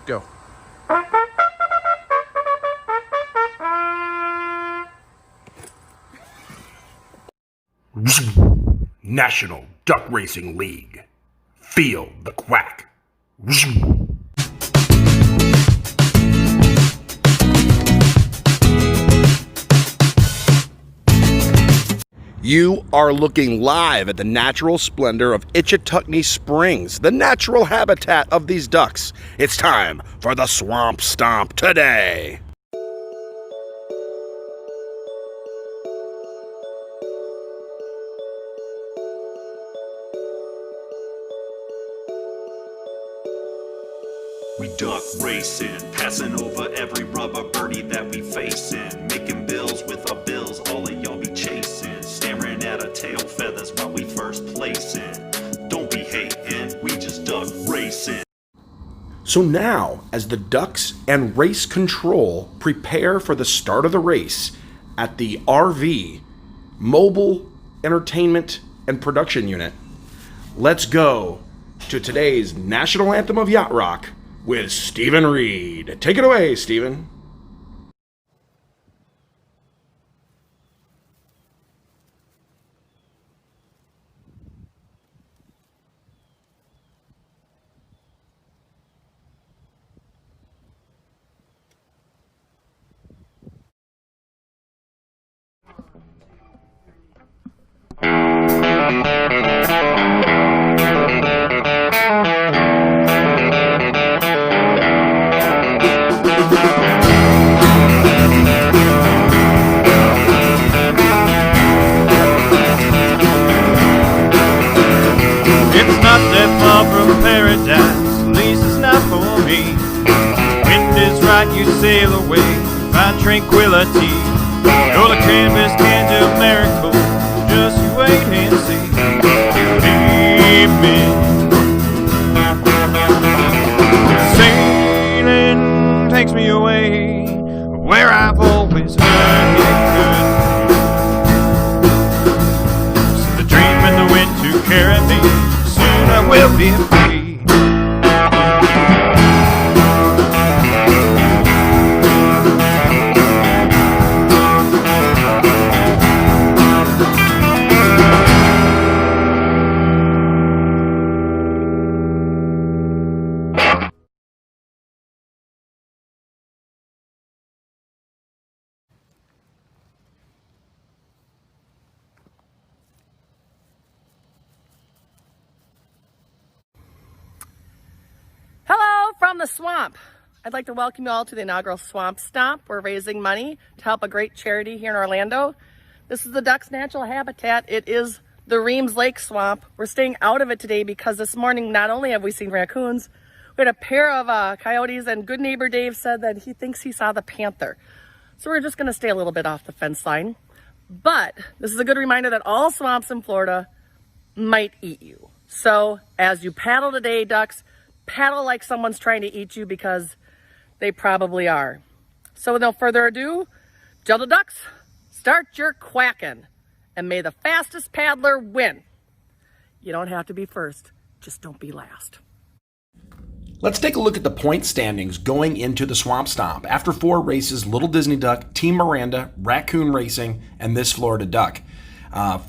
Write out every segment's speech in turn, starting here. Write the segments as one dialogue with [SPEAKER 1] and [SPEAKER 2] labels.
[SPEAKER 1] Go.
[SPEAKER 2] National Duck Racing League. Feel the quack. You are looking live at the natural splendor of Ichetucknee Springs, the natural habitat of these ducks. It's time for the Swamp Stomp today.
[SPEAKER 3] We duck racing, passing over every rubber birdie that we facing, making bills with our bills, all of y'all be chasing, staring at our tail feathers while we first placing. Don't be hating, we just duck racing.
[SPEAKER 2] So now, as the ducks and race control prepare for the start of the race at the RV, Mobile Entertainment and Production Unit, let's go to today's National Anthem of Yacht Rock with Stephen Reed. Take it away, Stephen.
[SPEAKER 4] It's not that far from paradise, at least it's not for me. Wind is right, you sail away, find tranquility. Though the canvas can do miracles, just you wait and see. Leave me sailing takes me away where I've always heard it could. So the dream and the wind to carry me, soon I will be free.
[SPEAKER 5] Hello from the swamp. I'd like to welcome you all to the inaugural Swamp Stomp. We're raising money to help a great charity here in Orlando. This is the duck's natural habitat. It is the Reams Lake Swamp. We're staying out of it today because this morning not only have we seen raccoons, we had a pair of coyotes, and good neighbor Dave said that he thinks he saw the panther. So we're just going to stay a little bit off the fence line. But this is a good reminder that all swamps in Florida might eat you. So as you paddle today, ducks, paddle like someone's trying to eat you, because they probably are. So with no further ado, gentle ducks, start your quacking, and may the fastest paddler win. You don't have to be first, just don't be last.
[SPEAKER 2] Let's take a look at the point standings going into the Swamp Stomp. After 4 races, Little Disney Duck, Team Miranda, Raccoon Racing, and this Florida Duck.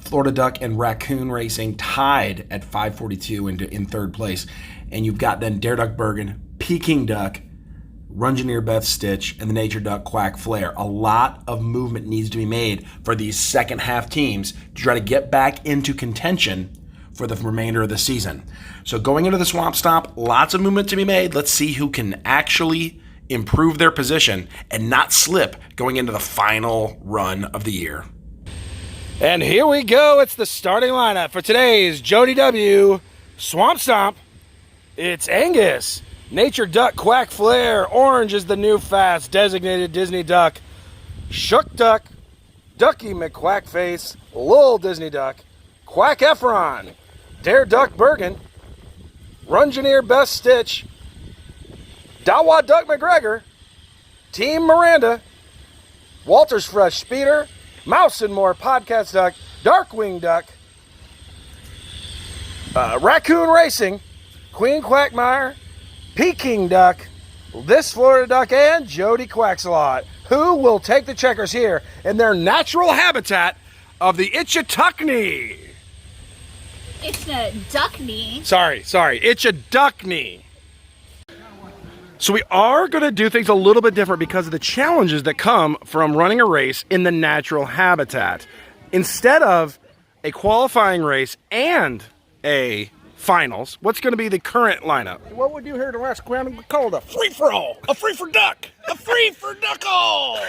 [SPEAKER 2] Florida Duck and Raccoon Racing tied at 542 in third place. And you've got then Dare Duck Bergen, Peking Duck, Rungineer Beth Stitch, and the Nature Duck Quack Flare. A lot of movement needs to be made for these second half teams to try to get back into contention for the remainder of the season. So going into the Swamp Stomp, lots of movement to be made. Let's see who can actually improve their position and not slip going into the final run of the year.
[SPEAKER 1] And here we go. It's the starting lineup for today's Jodi W. Swamp Stomp. It's Angus, Nature Duck Quack Flare. Orange is the new fast designated Disney Duck. Shook Duck, Ducky McQuackface, Lil Disney Duck, Quack Efron, Dare Duck Bergen, Rungineer Best Stitch, Dawa Duck McGregor, Team Miranda, Walter's Fresh Speeder, Mouse and More Podcast Duck, Darkwing Duck, Raccoon Racing, Queen Quackmire, Peking Duck, this Florida duck and Jodi Quacks-a-lot, who will take the checkers here in their natural habitat of the Ichetucknee.
[SPEAKER 6] It's a Duckracing.
[SPEAKER 1] Sorry, Ichetucknee. So we are going to do things a little bit different because of the challenges that come from running a race in the natural habitat. Instead of a qualifying race and a finals, what's going to be the current lineup?
[SPEAKER 7] What we do here at the last round, we call it a free-for-all, a free-for-duck, a free-for-duck-all.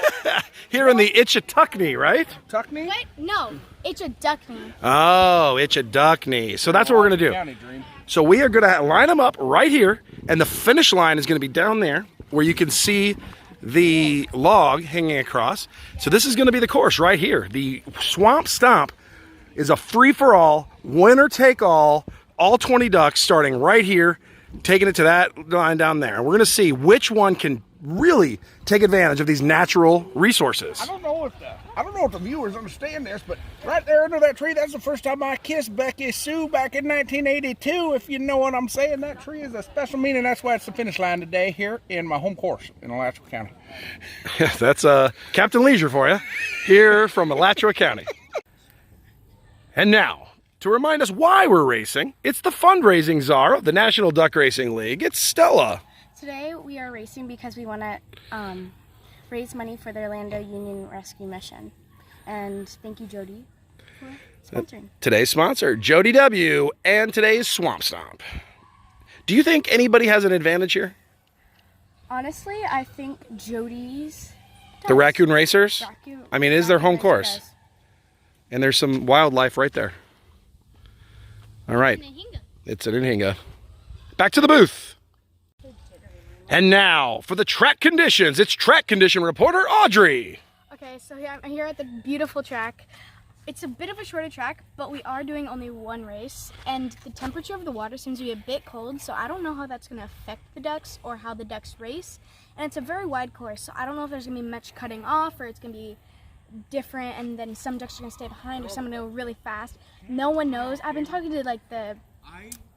[SPEAKER 1] Here in the Ichetucknee, right?
[SPEAKER 7] Tuckney?
[SPEAKER 6] What? No, it's a Duckracing.
[SPEAKER 1] Oh, Ichetucknee. So that's what we're going to do.
[SPEAKER 7] County, Dream.
[SPEAKER 1] So we are going to line them up right here, and the finish line is going to be down there where you can see the log hanging across. So this is going to be the course right here. The Swamp Stomp is a free-for-all, winner-take-all, all 20 ducks starting right here, taking it to that line down there. And we're going to see which one can really take advantage of these natural resources.
[SPEAKER 7] I don't know if the viewers understand this, but right there under that tree, that's the first time I kissed Becky Sue back in 1982. If you know what I'm saying, that tree is a special meaning. That's why it's the finish line today here in my home course in Alachua County.
[SPEAKER 1] Yeah, that's Captain Leisure for you, here from Alachua County. And now, to remind us why we're racing, it's the fundraising czar of the National Duckracing League. It's Stella.
[SPEAKER 8] Today we are racing because we want to raise money for the Orlando Union Rescue Mission. And thank you, Jodi, for sponsoring.
[SPEAKER 1] Today's sponsor, Jodi W, and today's Swamp Stomp. Do you think anybody has an advantage here?
[SPEAKER 8] Honestly, I think Jodi's
[SPEAKER 1] The Raccoon Racers? I mean, it is their home course.
[SPEAKER 8] Does.
[SPEAKER 1] And there's some wildlife right there. All right. It's an Inhinga. Back to the booth. And now, for the track conditions, it's track condition reporter Audrey.
[SPEAKER 8] Okay, so I'm here at the beautiful track. It's a bit of a shorter track, but we are doing only one race, and the temperature of the water seems to be a bit cold, so I don't know how that's going to affect the ducks or how the ducks race. And it's a very wide course, so I don't know if there's going to be much cutting off or it's going to be different, and then some ducks are going to stay behind or some are going to go really fast. No one knows. I've been talking to like the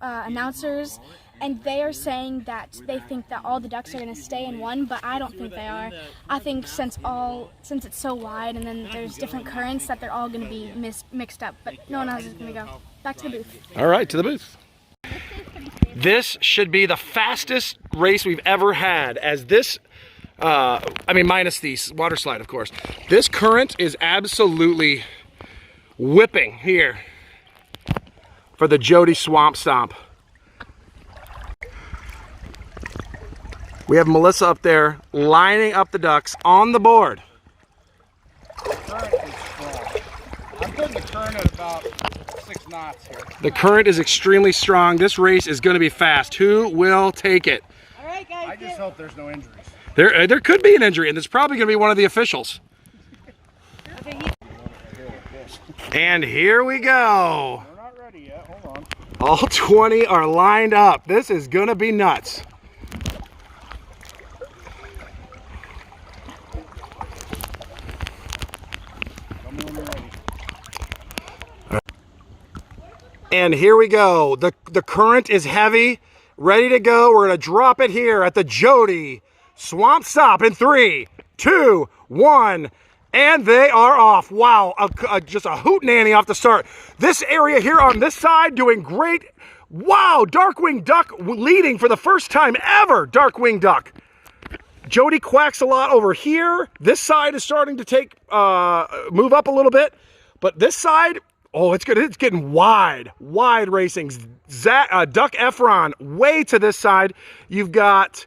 [SPEAKER 8] announcers, and they are saying that they think that all the ducks are going to stay in one, but I don't think they are. I think since it's so wide and then there's different currents, that they're all going to be mixed up, but no one knows how it's going to go. Back to the booth.
[SPEAKER 1] All right, to the booth. This should be the fastest race we've ever had, as this I mean, minus the water slide, of course. This current is absolutely whipping here for the Jodi Swamp Stomp. We have Melissa up there lining up the ducks on the board.
[SPEAKER 7] The current is strong. I'm putting the current at about 6 knots here.
[SPEAKER 1] The current is extremely strong. This race is going to be fast. Who will take it?
[SPEAKER 6] All right, guys.
[SPEAKER 7] I just hope there's no injuries.
[SPEAKER 1] There could be an injury, and it's probably going to be one of the officials. And here we go.
[SPEAKER 7] We're not ready yet. Hold on.
[SPEAKER 1] All 20 are lined up. This is going to be nuts.
[SPEAKER 7] Tell me when you're ready.
[SPEAKER 1] And here we go. The current is heavy, ready to go. We're going to drop it here at the Jodi Swamp Stomp in 3, 2, 1, and they are off. Wow, just a hootenanny off the start. This area here on this side doing great. Wow, Darkwing Duck leading for the first time ever. Darkwing Duck. Jodi Quacks-a-lot over here. This side is starting to move up a little bit, but this side, oh, it's good. It's getting wide racing. Duck Efron way to this side. You've got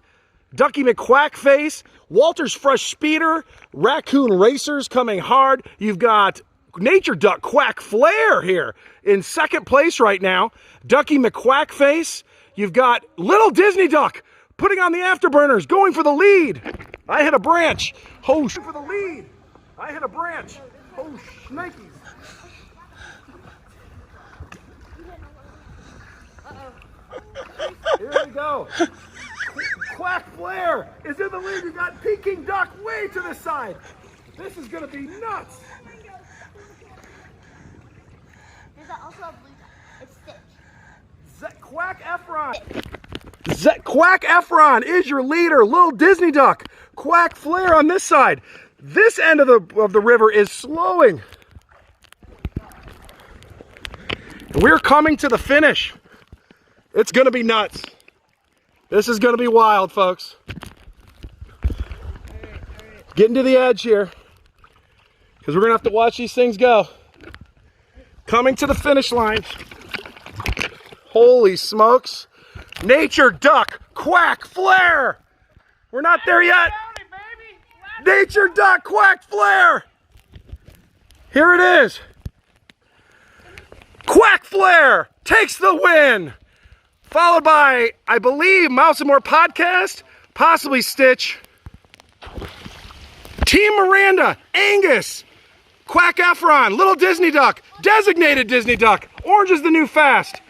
[SPEAKER 1] Ducky McQuackface, Walter's Fresh Speeder, Raccoon Racers coming hard. You've got Nature Duck Quack Flare here in second place right now. Ducky McQuackface. You've got Little Disney Duck putting on the afterburners, going for the lead. I hit a branch. Oh, for the lead. I hit a branch. Oh, shnikes. Here we go. Quack Flare is in the lead. You got Peking Duck way to the side. This is going to be nuts.
[SPEAKER 6] There's also a blue duck. It's thick.
[SPEAKER 1] Quack Efron. Quack Efron is your leader. Little Disney Duck. Quack Flare on this side. This end of the river is slowing. We're coming to the finish. It's gonna be nuts. This is gonna be wild, folks. Getting to the edge here, because we're gonna have to watch these things go. Coming to the finish line. Holy smokes. Nature Duck, Quack Flare. We're not there yet. Nature Duck, Quack Flare. Here it is. Quack Flare takes the win. Followed by, I believe, Mouse and More Podcast, possibly Stitch. Team Miranda, Angus, Quack Efron, Little Disney Duck, Designated Disney Duck, Orange is the New Fast.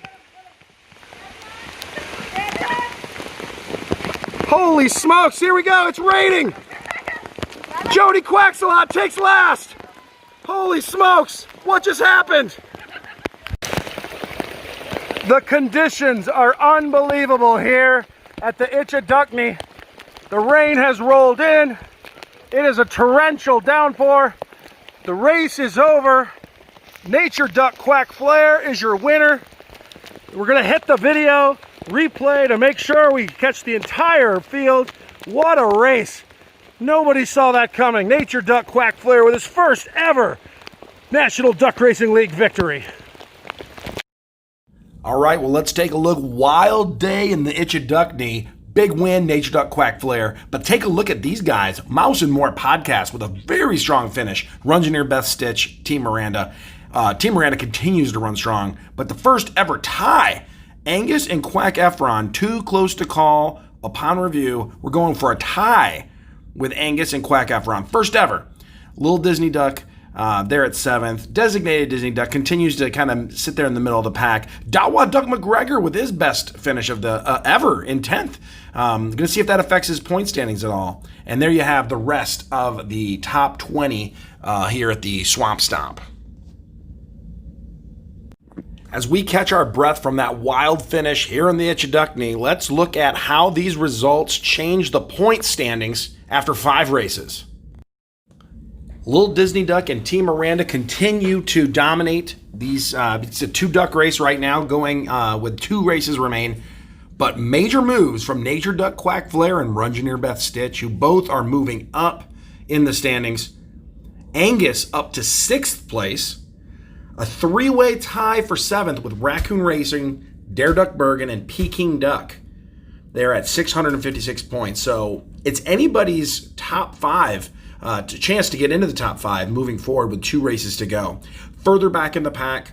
[SPEAKER 1] Holy smokes, here we go, it's raining. Jodi Quaxalot takes last. Holy smokes, what just happened? The conditions are unbelievable here at the Ichetucknee. The rain has rolled in. It is a torrential downpour. The race is over. Nature Duck Quack Flare is your winner. We're gonna hit the video replay to make sure we catch the entire field. What a race. Nobody saw that coming. Nature Duck Quack Flare with his first ever National Duck Racing League victory.
[SPEAKER 2] All right, well, let's take a look. Wild day in the Ichetucknee. Big win, Nature Duck Quack Flare. But take a look at these guys. Mouse and More Podcast with a very strong finish. Rungineer, Beth Stitch, Team Miranda. Team Miranda continues to run strong. But the first ever tie, Angus and Quack Efron, too close to call. Upon review, we're going for a tie with Angus and Quack Efron. First ever. Little Disney Duck. They're at 7th. Designated Disney Duck continues to kind of sit there in the middle of the pack. Dawa Duck McGregor with his best finish of the ever in 10th. Going to see if that affects his point standings at all. And there you have the rest of the top 20 here at the Swamp Stomp. As we catch our breath from that wild finish here in the Ichetucknee, let's look at how these results change the point standings after 5 races. Little Disney Duck and Team Miranda continue to dominate these. It's a 2-duck race right now, going with 2 races remain. But major moves from Nature Duck Quack Flare and Rungineer Beth Stitch, who both are moving up in the standings. Angus up to 6th place. A 3-way tie for 7th with Raccoon Racing, Dare Duck Bergen, and Peking Duck. They're at 656 points. So it's anybody's top 5. Chance to get into the top 5 moving forward with 2 races to go. Further back in the pack,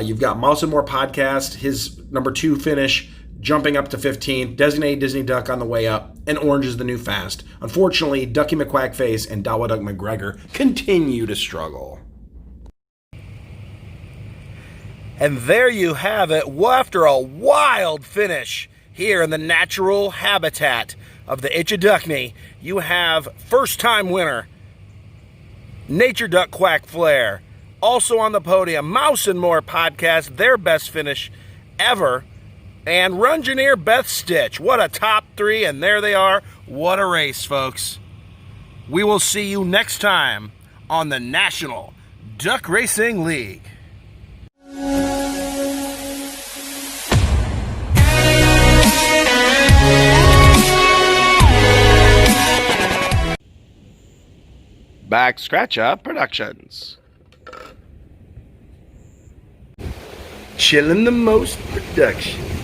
[SPEAKER 2] you've got Mouse and More Podcast, his number 2 finish, jumping up to 15th. Designated Disney Duck on the way up, and Orange is the New Fast. Unfortunately, Ducky McQuackface and Dawa Duck McGregor continue to struggle.
[SPEAKER 1] And there you have it. After a wild finish here in the natural habitat of the Ichetucknee, you have first-time winner Nature Duck Quack Flare. Also on the podium, Mouse and More Podcast, their best finish ever. And Rungineer Beth Stitch. What a top 3, and there they are. What a race, folks. We will see you next time on the National Duck Racing League. Back Scratch Up Productions. Chillin' the Most Productions.